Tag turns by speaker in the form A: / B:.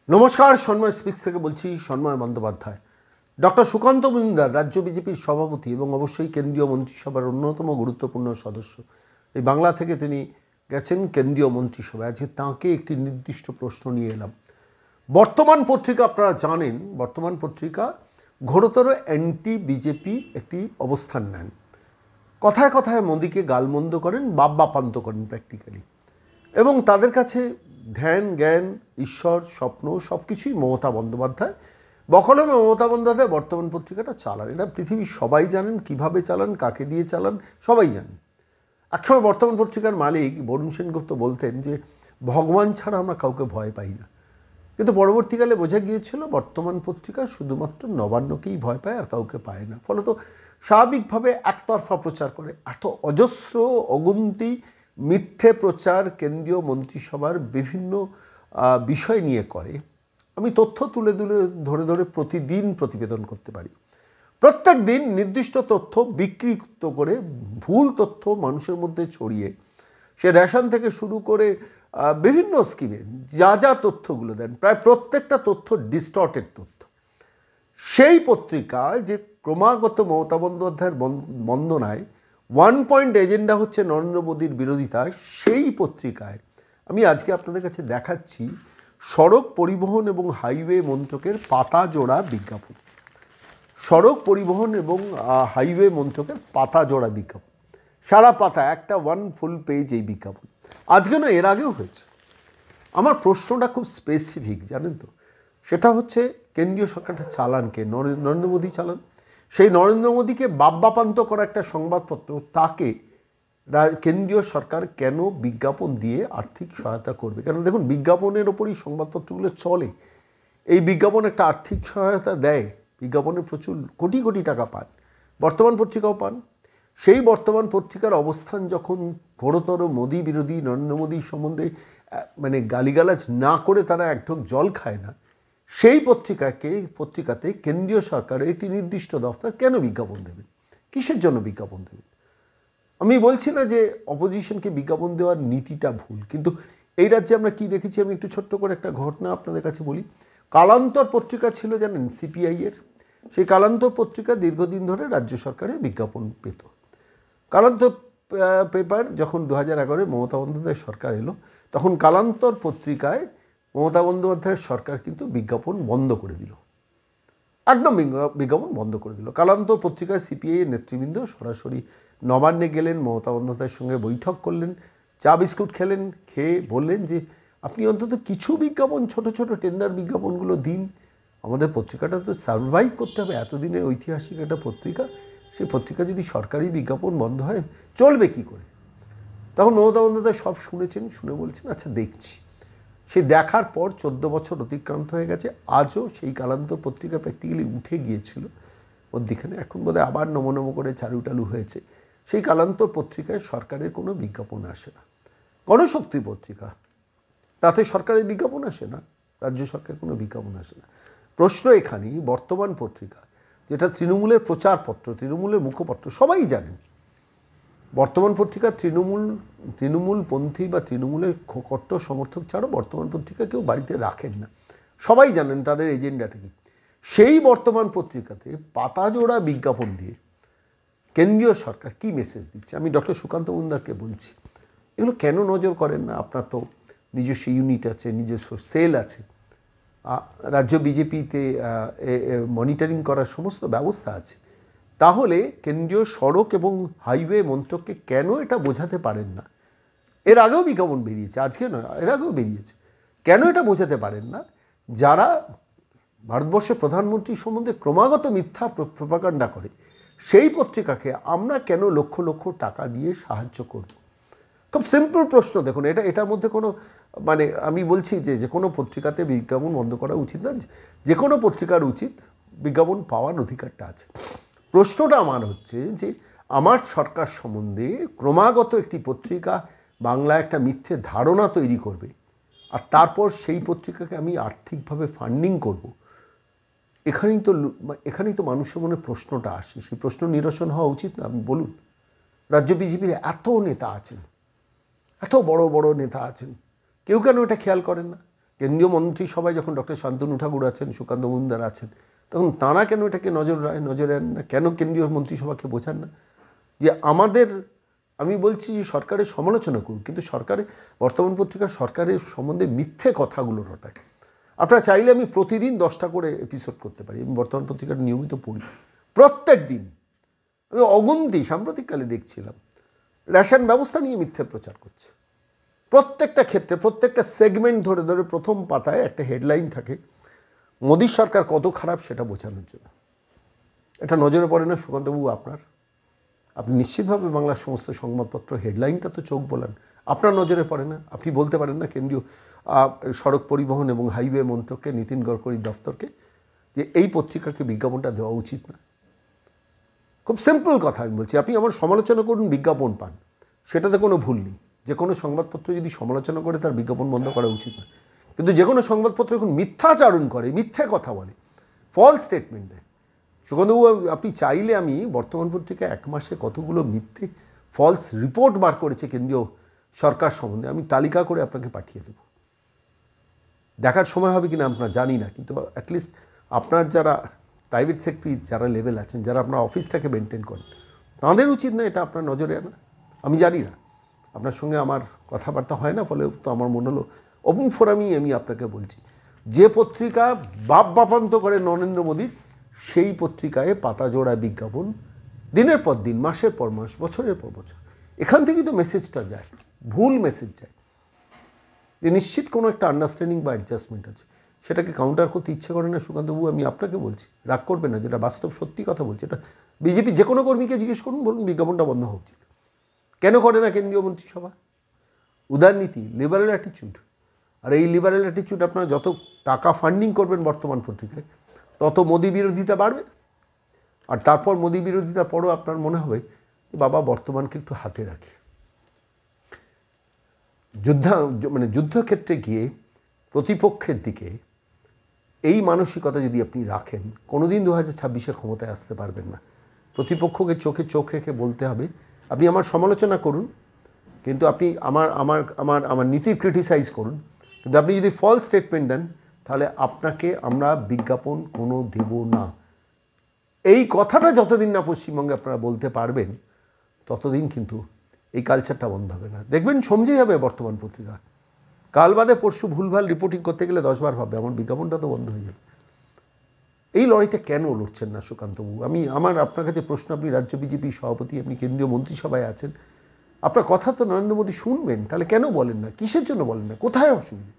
A: নমস্কার, সন্ময় স্পিক্স থেকে বলছি। সন্ময় বন্দ্যোপাধ্যায়। ডক্টর সুকান্ত মজুমদার রাজ্য বিজেপির সভাপতি এবং অবশ্যই কেন্দ্রীয় মন্ত্রিসভার অন্যতম গুরুত্বপূর্ণ সদস্য। এই বাংলা থেকে তিনি গেছেন কেন্দ্রীয় মন্ত্রিসভায়। আজকে তাঁকে একটি নির্দিষ্ট প্রশ্ন নিয়ে এলাম। বর্তমান পত্রিকা, আপনারা জানেন, বর্তমান পত্রিকা ঘোরতর অ্যান্টি বিজেপি একটি অবস্থান নেন। কথায় কথায় মোদিকে গালমন্দ করেন, বাপ্পান্ত করেন প্র্যাকটিক্যালি, এবং তাদের কাছে ধ্যান, জ্ঞান, ঈশ্বর, স্বপ্ন সব কিছুই মমতা বন্দ্যোপাধ্যায়। বকলমে মমতা বন্দ্যোপাধ্যায় বর্তমান পত্রিকাটা চালান। এটা পৃথিবীর সবাই জানেন, কিভাবে চালান, কাকে দিয়ে চালান, সবাই জানেন। একসময় বর্তমান পত্রিকার মালিক বরুণ সেনগুপ্ত বলতেন যে ভগবান ছাড়া আমরা কাউকে ভয় পাই না, কিন্তু পরবর্তীকালে বোঝা গিয়েছিল বর্তমান পত্রিকা শুধুমাত্র নবান্নকেই ভয় পায়, আর কাউকে পায় না। ফলত স্বাভাবিকভাবে একতরফা প্রচার করে। এত অজস্র অগুন্তি মিথ্যে প্রচার কেন্দ্রীয় মন্ত্রিসভার বিভিন্ন বিষয় নিয়ে করে। আমি তথ্য তুলে ধরে ধরে প্রতিদিন প্রতিবেদন করতে পারি। প্রত্যেক দিন নির্দিষ্ট তথ্য বিকৃত করে, ভুল তথ্য মানুষের মধ্যে ছড়িয়ে, সে রেশন থেকে শুরু করে বিভিন্ন স্কিমে যা যা তথ্যগুলো দেন, প্রায় প্রত্যেকটা তথ্য ডিস্টর্টেড তথ্য। সেই পত্রিকা যে ক্রমাগত মমতা বন্দ্যোপাধ্যায়ের বন্দনায় ওয়ান পয়েন্ট এজেন্ডা হচ্ছে নরেন্দ্র মোদীর বিরোধিতা, সেই পত্রিকায় আমি আজকে আপনাদের কাছে দেখাচ্ছি সড়ক পরিবহন এবং হাইওয়ে মন্ত্রকের পাতা জোড়া বিজ্ঞাপন। সড়ক পরিবহন এবং হাইওয়ে মন্ত্রকের পাতা জোড়া বিজ্ঞাপন, সারা পাতা, একটা ওয়ান ফুল পেজ এই বিজ্ঞাপন। আজকে না, এর আগেও হয়েছে। আমার প্রশ্নটা খুব স্পেসিফিক, জানেন তো। সেটা হচ্ছে কেন্দ্রীয় সরকারটা চালান কে? নরেন্দ্র মোদী চালান। সেই নরেন্দ্র মোদীকে বাপ্পান্ত করা একটা সংবাদপত্র, তাকে কেন্দ্রীয় সরকার কেন বিজ্ঞাপন দিয়ে আর্থিক সহায়তা করবে? কারণ দেখুন, বিজ্ঞাপনের ওপরই সংবাদপত্রগুলো চলে। এই বিজ্ঞাপন একটা আর্থিক সহায়তা দেয়, বিজ্ঞাপনে প্রচুর কোটি কোটি টাকা পান, বর্তমান পত্রিকাও পান। সেই বর্তমান পত্রিকার অবস্থান যখন ঘোরতর মোদী বিরোধী, নরেন্দ্র মোদীর সম্বন্ধে মানে গালিগালাজ না করে তারা এক ঢোক জল খায় না, সেই পত্রিকাতে কেন্দ্রীয় সরকারের একটি নির্দিষ্ট দফতর কেন বিজ্ঞাপন দেবেন? কিসের জন্য বিজ্ঞাপন দেবেন? আমি বলছি না যে অপোজিশনকে বিজ্ঞাপন দেওয়ার নীতিটা ভুল, কিন্তু এই রাজ্যে আমরা কি দেখেছি, আমি একটু ছোট্ট করে একটা ঘটনা আপনাদের কাছে বলি। কালান্তর পত্রিকা ছিল, জানেন, সিপিআইয়ের। সেই কালান্তর পত্রিকা দীর্ঘদিন ধরে রাজ্য সরকারের বিজ্ঞাপন পেত। কালান্তর পেপার যখন 2011 মমতা বন্দ্যোপাধ্যায় সরকার এলো, তখন কালান্তর পত্রিকায় মমতা বন্দ্যোপাধ্যায়ের সরকার কিন্তু বিজ্ঞাপন বন্ধ করে দিল, একদম বিজ্ঞাপন বন্ধ করে দিল। কালান্তর পত্রিকায় সিপিআইয়ের নেতৃবৃন্দ সরাসরি নবান্নে গেলেন, মমতা বন্দ্যোপাধ্যায়ের সঙ্গে বৈঠক করলেন, চা বিস্কুট খেলেন, খেয়ে বললেন যে আপনি অন্তত কিছু বিজ্ঞাপন, ছোট ছোট টেন্ডার বিজ্ঞাপনগুলো দিন, আমাদের পত্রিকাটা তো সার্ভাইভ করতে হবে। এতদিনের ঐতিহাসিক একটা পত্রিকা, সেই পত্রিকা যদি সরকারি বিজ্ঞাপন বন্ধ হয় চলবে কী করে? তখন মমতা বন্দ্যোপাধ্যায় সব শুনেছেন, শুনে বলছেন আচ্ছা দেখছি। সে দেখার পর 14 বছর অতিক্রান্ত হয়ে গেছে। আজও সেই কালান্তর পত্রিকা প্র্যাকটিক্যালি উঠে গিয়েছিল মধ্যিখানে, এখন বোধহয় আবার নমো করে চালু হয়েছে। সেই কালান্তর পত্রিকায় সরকারের কোনো বিজ্ঞাপন আসে না। গণশক্তি পত্রিকা, তাতে সরকারের বিজ্ঞাপন আসে না, রাজ্য সরকারের কোনো বিজ্ঞাপন আসে না। প্রশ্ন এখানেই, বর্তমান পত্রিকা যেটা তৃণমূলের প্রচারপত্র, তৃণমূলের মুখপত্র, সবাই জানেন বর্তমান পত্রিকা তৃণমূলপন্থী বা তৃণমূলের কট্টর সমর্থক ছাড়া বর্তমান পত্রিকা কেউ বাড়িতে রাখেন না, সবাই জানেন তাদের এজেন্ডাটা কি। সেই বর্তমান পত্রিকাতে পাতাজোড়া বিজ্ঞাপন দিয়ে কেন্দ্রীয় সরকার কি মেসেজ দিচ্ছে? আমি ডক্টর সুকান্ত মজুমদারকে বলছি, এগুলো কেন নজর করেন না? আপনার তো নিজস্ব ইউনিট আছে, নিজস্ব সেল আছে, রাজ্য বিজেপিতে মনিটরিং করার সমস্ত ব্যবস্থা আছে। তাহলে কেন্দ্রীয় সড়ক এবং হাইওয়ে মন্ত্রককে কেন এটা বোঝাতে পারেন না? এর আগেও বিজ্ঞাপন বেরিয়েছে, আজকে নয়, এর আগেও বেরিয়েছে। কেন এটা বোঝাতে পারেন না? যারা ভারতবর্ষের প্রধানমন্ত্রী সম্বন্ধে ক্রমাগত মিথ্যা প্রপাগান্ডা করে, সেই পত্রিকাকে আমরা কেন লক্ষ লক্ষ টাকা দিয়ে সাহায্য করব? খুব সিম্পল প্রশ্ন। দেখুন, এটার মধ্যে কোনো মানে আমি বলছি যে কোনো পত্রিকাতে বিজ্ঞাপন বন্ধ করা উচিত না, যে কোনো পত্রিকার উচিত বিজ্ঞাপন পাওয়ার অধিকারটা আছে। প্রশ্নটা আমার হচ্ছে যে আমার সরকার সম্বন্ধে ক্রমাগত একটি পত্রিকা বাংলা একটা মিথ্যে ধারণা তৈরি করবে, আর তারপর সেই পত্রিকাকে আমি আর্থিকভাবে ফান্ডিং করব, এখানেই তো মানুষের মনে প্রশ্নটা আসে। সেই প্রশ্ন নিরসন হওয়া উচিত না? আপনি বলুন। রাজ্য বিজেপির এত নেতা আছেন, এত বড় বড় নেতা আছেন, কেউ কেন এটা খেয়াল করেন না? কেন্দ্রীয় মন্ত্রিসভায় যখন ডক্টর শান্তনু ঠাকুর আছেন, সুকান্ত মজুমদার আছেন, তখন তাঁরা কেন এটাকে নজরে আনেন না? কেন কেন্দ্রীয় মন্ত্রিসভাকে বোঝান না যে আমাদের, আমি বলছি যে সরকারের সমালোচনা করুন, কিন্তু সরকারের বর্তমান পত্রিকা সরকারের সম্বন্ধে মিথ্যে কথাগুলো রটায়। আপনারা চাইলে আমি প্রতিদিন 10টা করে এপিসোড করতে পারি। আমি বর্তমান পত্রিকাটা নিয়মিত পড়ি, প্রত্যেক দিন আমি অগুন্তি সাম্প্রতিককালে দেখছিলাম রেশন ব্যবস্থা নিয়ে মিথ্যে প্রচার করছে। প্রত্যেকটা ক্ষেত্রে, প্রত্যেকটা সেগমেন্ট ধরে ধরে প্রথম পাতায় একটা হেডলাইন থাকে মোদী সরকার কত খারাপ সেটা বোঝানোর জন্য। এটা নজরে পড়ে না সুকান্তবাবু আপনার? আপনি নিশ্চিতভাবে বাংলার সমস্ত সংবাদপত্র হেডলাইনটা তো চোখ বলান, আপনার নজরে পড়ে না? আপনি বলতে পারেন না কেন্দ্রীয় সড়ক পরিবহন এবং হাইওয়ে মন্ত্রককে, নীতিন গডকরি দপ্তরকে, যে এই পত্রিকাকে বিজ্ঞাপনটা দেওয়া উচিত না? খুব সিম্পল কথা আমি বলছি। আপনি আমার সমালোচনা করুন, বিজ্ঞাপন পান, সেটাতে কোনো ভুল নেই। যে কোনো সংবাদপত্র যদি সমালোচনা করে তার বিজ্ঞাপন বন্ধ করা উচিত না। কিন্তু যে কোনো সংবাদপত্র এখন মিথ্যাচারণ করে, মিথ্যে কথা বলে, ফলস স্টেটমেন্ট দেয়। সুকান্তবাবু, আপনি চাইলে আমি বর্তমান পত্রিকা 1 মাসে কতগুলো মিথ্যে ফলস রিপোর্ট বার করেছে কেন্দ্রীয় সরকার সম্বন্ধে, আমি তালিকা করে আপনাকে পাঠিয়ে দেব। দেখার সময় হবে কিনা আপনার জানি না, কিন্তু অ্যাটলিস্ট আপনার যারা প্রাইভেট সেক্টরি যারা লেভেল আছেন, যারা আপনার অফিসটাকে মেনটেন করেন, তাঁদের উচিত না এটা আপনার নজরে আনা? আমি জানি না, আপনার সঙ্গে আমার কথাবার্তা হয় না, ফলে তো আমার মনে হলো ওপেন ফোরামেই আমি আপনাকে বলছি, যে পত্রিকা বাপান্ত করে নরেন্দ্র মোদীর, সেই পত্রিকায় পাতা জোড়া বিজ্ঞাপন দিনের পর দিন, মাসের পর মাস, বছরের পর বছর। এখান থেকেই তো মেসেজটা যায়, ভুল মেসেজ যায় যে নিশ্চিত কোনো একটা আন্ডারস্ট্যান্ডিং বা অ্যাডজাস্টমেন্ট আছে। সেটাকে কাউন্টার করতে ইচ্ছে করে না সুকান্তবাবু। আমি আপনাকে বলছি, রাগ করবেন না, যেটা বাস্তব সত্যি কথা বলছি। এটা বিজেপি যে কোনো কর্মীকে জিজ্ঞেস করুন, বলুন বিজ্ঞাপনটা বন্ধ হওয়া উচিত। কেন করে না কেন্দ্রীয় মন্ত্রিসভা? উদারনীতি, লিবারেল অ্যাটিচিউড। আর এই লিবারেল অ্যাটিচিউড, আপনারা যত টাকা ফান্ডিং করবেন বর্তমান পত্রিকায়, তত মোদী বিরোধিতা বাড়বে। আর তারপর মোদী বিরোধিতার পরও আপনার মনে হবে বাবা বর্তমানকে একটু হাতে রাখি। যুদ্ধক্ষেত্রে গিয়ে প্রতিপক্ষের দিকে এই মানসিকতা যদি আপনি রাখেন, কোনোদিন 2026-এ ক্ষমতায় আসতে পারবেন না। প্রতিপক্ষকে চোখে চোখ রেখে বলতে হবে, আপনি আমার সমালোচনা করুন, কিন্তু আপনি আমার নীতির ক্রিটিসাইজ করুন, কিন্তু আপনি যদি ফলস স্টেটমেন্ট দেন, তাহলে আপনাকে আমরা বিজ্ঞাপন কোনো দেব না। এই কথাটা যতদিন না পশ্চিমবঙ্গে আপনারা বলতে পারবেন, ততদিন কিন্তু এই কালচারটা বন্ধ হবে না। দেখবেন সমঝেই হবে বর্তমান পত্রিকা, কাল বাদে পরশু ভুলভাল রিপোর্টিং করতে গেলে 10 বার ভাববে আমার বিজ্ঞাপনটা তো বন্ধ হয়ে যাবে। এই লড়াইটা কেন লড়ছেন না সুকান্তবাবু? আপনার কাছে প্রশ্ন, আপনি রাজ্য বিজেপি সভাপতি, আপনি কেন্দ্রীয় মন্ত্রিসভায় আছেন, আপনার কথা তো নরেন্দ্র মোদী শুনবেন, তাহলে কেন বলেন না? কিসের জন্য বলেন না? কোথায় অসুবিধা?